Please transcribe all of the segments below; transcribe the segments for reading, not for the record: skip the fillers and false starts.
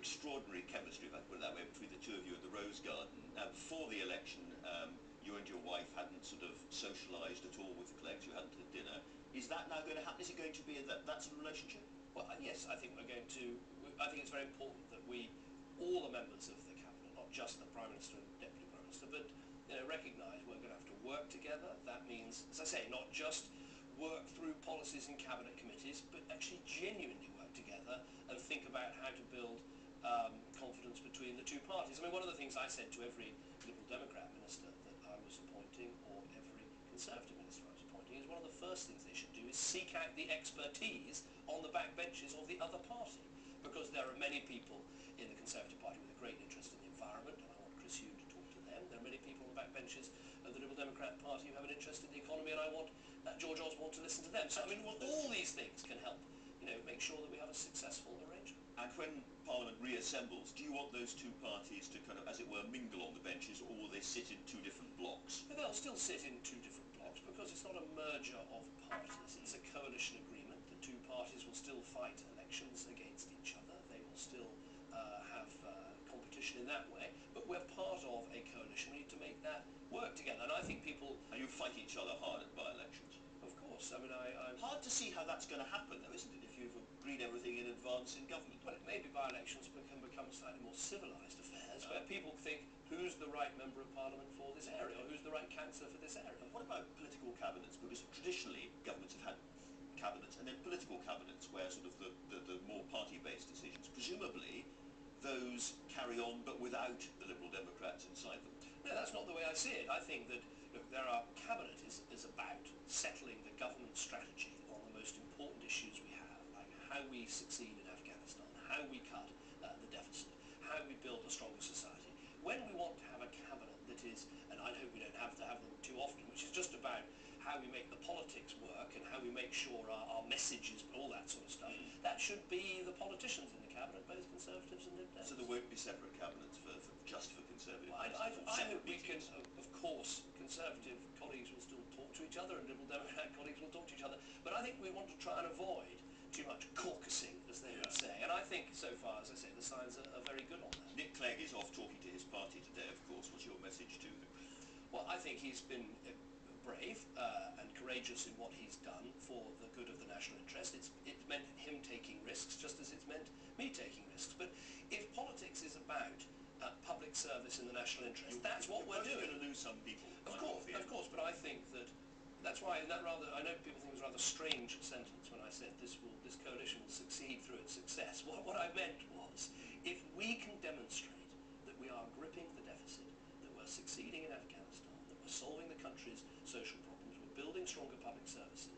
extraordinary chemistry, if I put it that way, between the two of you at the Rose Garden. Before the election, you and your wife hadn't sort of socialised at all with the Cleggs, you hadn't had dinner. Is that now going to happen? Is it going to be that sort of relationship? Well, yes, I think we're going to. I think it's very important that we, all the members of the Cabinet, not just the Prime Minister and Deputy Prime Minister, but recognise we're going to have to work together. That means, as I say, not just work through policies in Cabinet committees, but actually genuinely work together and think about how to build confidence between the two parties. I mean, one of the things I said to every Liberal Democrat minister that I was appointing, or every Conservative minister I was appointing, is one of the first things they should do is seek out the expertise on the backbenches of the other party, because there are many people in the Conservative Party with a great interest in the environment, and I want Chris Hume to talk to them. There are many people on the backbenches of the Liberal Democrat Party who have an interest in the economy, and I want George Osborne to listen to them. So I mean, all these things can help, make sure that we have a successful arrangement. And when Parliament reassembles, do you want those two parties to kind of, as it were, mingle on the benches, or will they sit in two different blocks? They'll still sit in two different blocks, because it's not a merger of parties, it's a coalition agreement. The two parties will still fight elections against each other, they will still have competition in that way, but we're part of a coalition. We need to make that work together, and I think people... And you fight each other hard at by-elections? Of course. I mean, I'm... Hard to see how that's going to happen, though, isn't it, if you've agreed everything in advance in government? Well, it may be by-elections can become slightly more civilised affairs, where people think, who's the right member of Parliament for this area, or who's the right councillor for this area? And what about political cabinets? Because traditionally, governments have had cabinets, and then political cabinets, where sort of the more party-based decisions, presumably, those carry on, but without the Liberal Democrats inside them. No, that's not the way I see it. I think that, look, Cabinet is about settling the government strategy on the most important issues we have, like how we succeed in Afghanistan, how we cut the deficit, how we build a stronger society. When we want to have a Cabinet that is, and I hope we don't have to have them too often, which is just about how we make the politics work and how we make sure our messages, all that sort of stuff, that should be the politicians in the Cabinet, both Conservatives and Lib Dems. So there won't be separate cabinets just for Conservative? Well, I hope we can, of course, Conservative colleagues will still talk to each other and Liberal Democrat colleagues will talk to each other, but I think we want to try and avoid too much caucusing, as they would say, and I think so far, as I say, the signs are very good on that. Nick Clegg is off talking to his party today, of course. What's your message to him? Well, I think he's been brave and courageous in what he's done for the good of the national interest. It's meant him taking risks, just as it's meant me taking risks. But if politics is about public service in the national interest, that's what we're doing. You're going to lose some people. Of course, but I think that's why, I know people think it was a rather strange sentence when I said this coalition will succeed through its success. What I meant was, if we can demonstrate that we are gripping the deficit, that we're succeeding in Afghanistan, that we're solving the country's social problems, we're building stronger public services,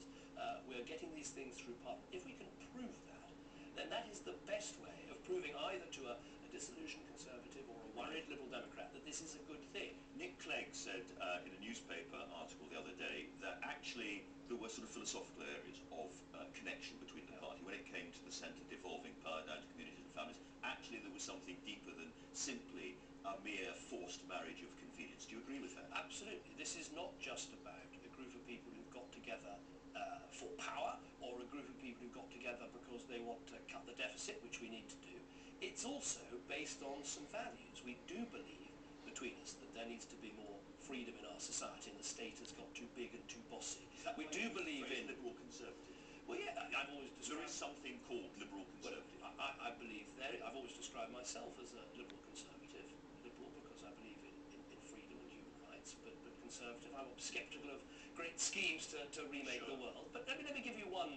we're getting these things through Parliament, if we can prove that, then that is the best way of proving either to a disillusioned Conservative or a worried Liberal Democrat that this is a good thing. Nick Clegg said in a newspaper article the other day that actually there were sort of philosophical areas of connection between the party. When it came to the centre devolving power down to communities and families, actually there was something deeper than simply a mere forced marriage of convenience. Do you agree with that? Absolutely. This is not just about a group of people who've got together for power, or a group of people who got together because they want to cut the deficit, which we need to do. It's also based on some values. We do believe between us that there needs to be more freedom in our society and the state has got too big and too bossy. We do believe in... Liberal Conservative? Well, yeah, I've always described... There is something called Liberal Conservative. Well, I believe there. I've always described myself as a Liberal Conservative. Liberal because I believe in freedom and human rights, but Conservative, I'm sceptical of great schemes to remake the world. But let me give you one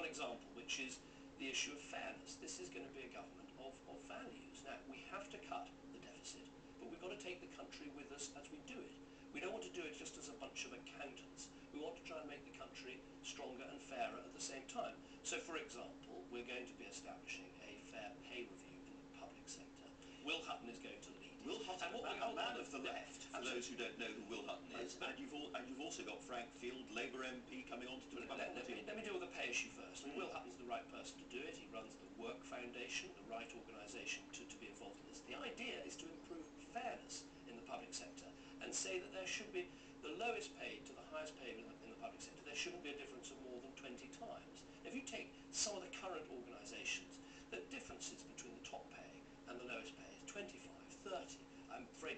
example, which is the issue of fairness. This is going to be a government of values. Now, we have to cut the deficit, but we've got to take the country with us as we do it. We don't want to do it just as a bunch of accountants. We want to try and make the country stronger and fairer at the same time. So, for example, we're going to be establishing a fair pay review in the public sector. Will Hutton is going to lead. Will Hutton, a man of the left, for those who don't know who Will Hutton is, and you've also got Frank Field, Labour MP, coming on to talk about politics. Let me deal with the pay issue first. I mean, Will Hutton's the right person to do it. He runs the Work Foundation, the right organisation to be involved in this. The idea is to improve fairness in the public sector and say that there should be the lowest paid to the highest paid in the public sector. There shouldn't be a difference of more than 20 times. If you take some of the current organisations, the differences between the top pay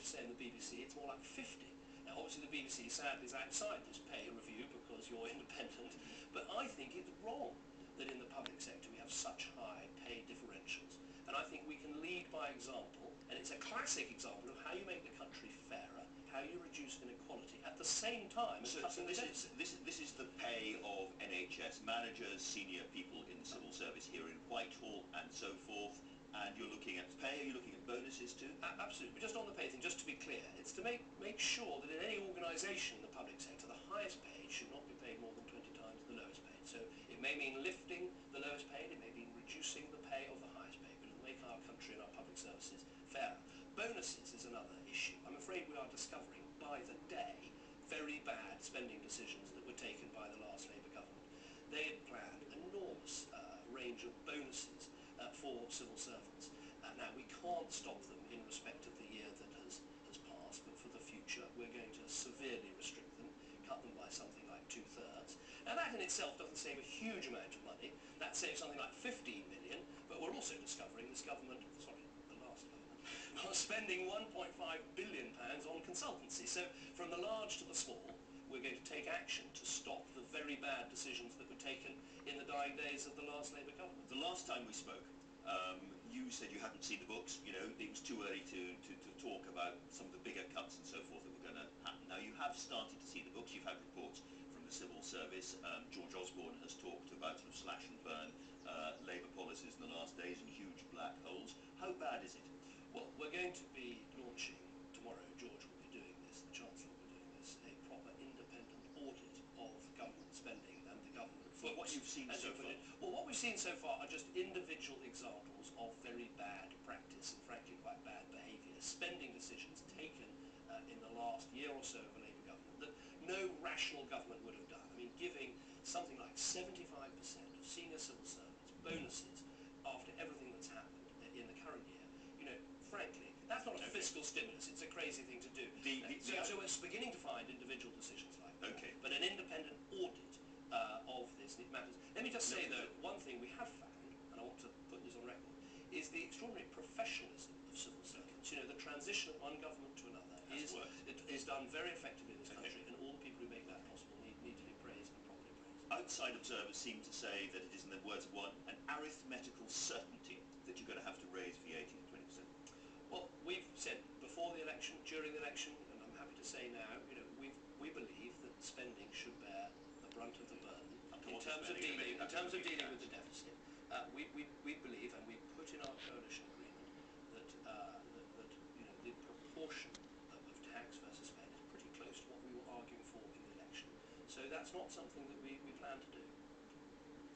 to say in the BBC it's more like 50. Now obviously the BBC sadly is outside this pay review because you're independent, but I think it's wrong that in the public sector we have such high pay differentials. And I think we can lead by example, and it's a classic example of how you make the country fairer, how you reduce inequality at the same time as cutting the deficit. This is the pay of NHS managers, senior people in the civil service here in Whitehall and so forth. And you're looking at pay, are you looking at bonuses too? Absolutely. But just on the pay thing, just to be clear, it's to make sure that in any organisation in the public sector, the highest paid should not be paid more than 20 times the lowest paid. So it may mean lifting the lowest paid, it may mean reducing the pay of the highest paid, but it'll make our country and our public services fairer. Bonuses is another issue. I'm afraid we are discovering by the day very bad spending decisions that were taken by the last Labour government. They had planned an enormous range of bonuses for civil servants. Now we can't stop them in respect of the year that has passed, but for the future we're going to severely restrict them, cut them by something like 2/3. Now that in itself doesn't save a huge amount of money, that saves something like 15 million, but we're also discovering this government, sorry, the last government, was spending £1.5 billion on consultancy. So from the large to the small, we're going to take action to stop the very bad decisions that were taken in the dying days of the last Labour government. The last time we spoke, you said you hadn't seen the books, you know, it was too early to talk about some of the bigger cuts and so forth that were going to happen. Now you have started to see the books, you've had reports from the civil service, George Osborne has talked about sort of slash and burn Labour policies in the last days and huge black holes. How bad is it? Well, we're going to be launching tomorrow, George will be doing this, the Chancellor will be doing this, a proper independent audit of government spending and the government. Well, what you've seen so far? Well, what we've seen so far are just individual examples of very bad practice and frankly quite bad behaviour, spending decisions taken in the last year or so of a Labour government that no rational government would have done. I mean, giving something like 75% of senior civil servants bonuses after everything that's happened in the current year, you know, frankly, that's not a fiscal stimulus, it's a crazy thing to do. So we're beginning to find individual decisions like that. Okay. But an independent audit of this, and it matters. Let me just say though, one thing we have found, and I want to put this on record, is the extraordinary professionalism of civil servants. You know, the transition of one government to another is done very effectively in this country, and all the people who make that possible need to be praised and properly praised. Outside observers seem to say that it is, in the words of one, an arithmetical certainty that you're going to have to raise VAT to 20%. Well, we've said before the election, during the election, and I'm happy to say now, you know, we believe that spending should bear the brunt of the burden in terms of dealing with the deficit. We believe, and we put in our coalition agreement that you know, the proportion of tax versus spend is pretty close to what we were arguing for in the election. So that's not something that we plan to do.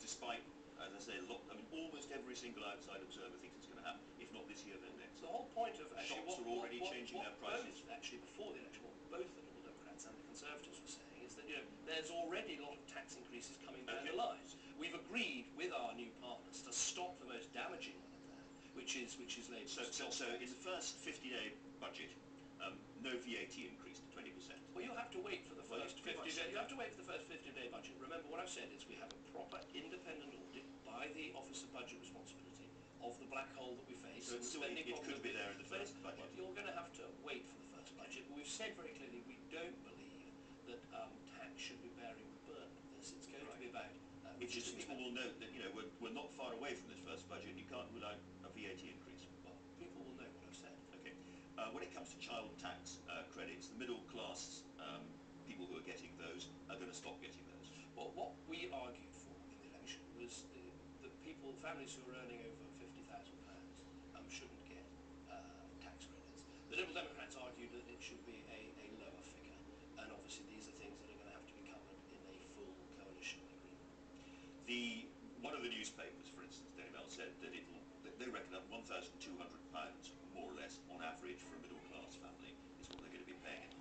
Despite, as I say, almost every single outside observer thinks it's going to happen. If not this year, then next. The whole point of shops are already changing their prices. Actually, before the election, what both the Liberal Democrats and the Conservatives were saying is that, you know, there's already a lot of tax increases coming down the line. We've agreed with our new partners to stop the most damaging one of that, which is Labour. So in the first 50-day budget, no VAT increase to 20%. Well, you'll have to wait for the first 50 days. You have to wait for the first 50-day budget. Remember, what I've said is we have a proper independent audit by the Office of Budget Responsibility of the black hole that we face. So it could be there in the first budget. Well, you're going to have to wait for the first budget. But we've said very clearly we don't believe that tax should be bearing the burden of this. It's going to be about... People will note that, you know, we're not far away from this first budget. You can't rule out a VAT increase. Well, people will know what I've said. Okay. When it comes to child tax credits, the middle class people who are getting those are going to stop getting those. Well, what we argued for in the election was that families who are earning over £50,000 shouldn't get tax credits. The Liberal Democrats argued that it should be a lower figure, and obviously these are things that are going to have to be covered in a full coalition agreement. One of the newspapers, for instance, Daily Mail, said that they reckon that £1,200 more or less on average for a middle class family is what they're going to be paying.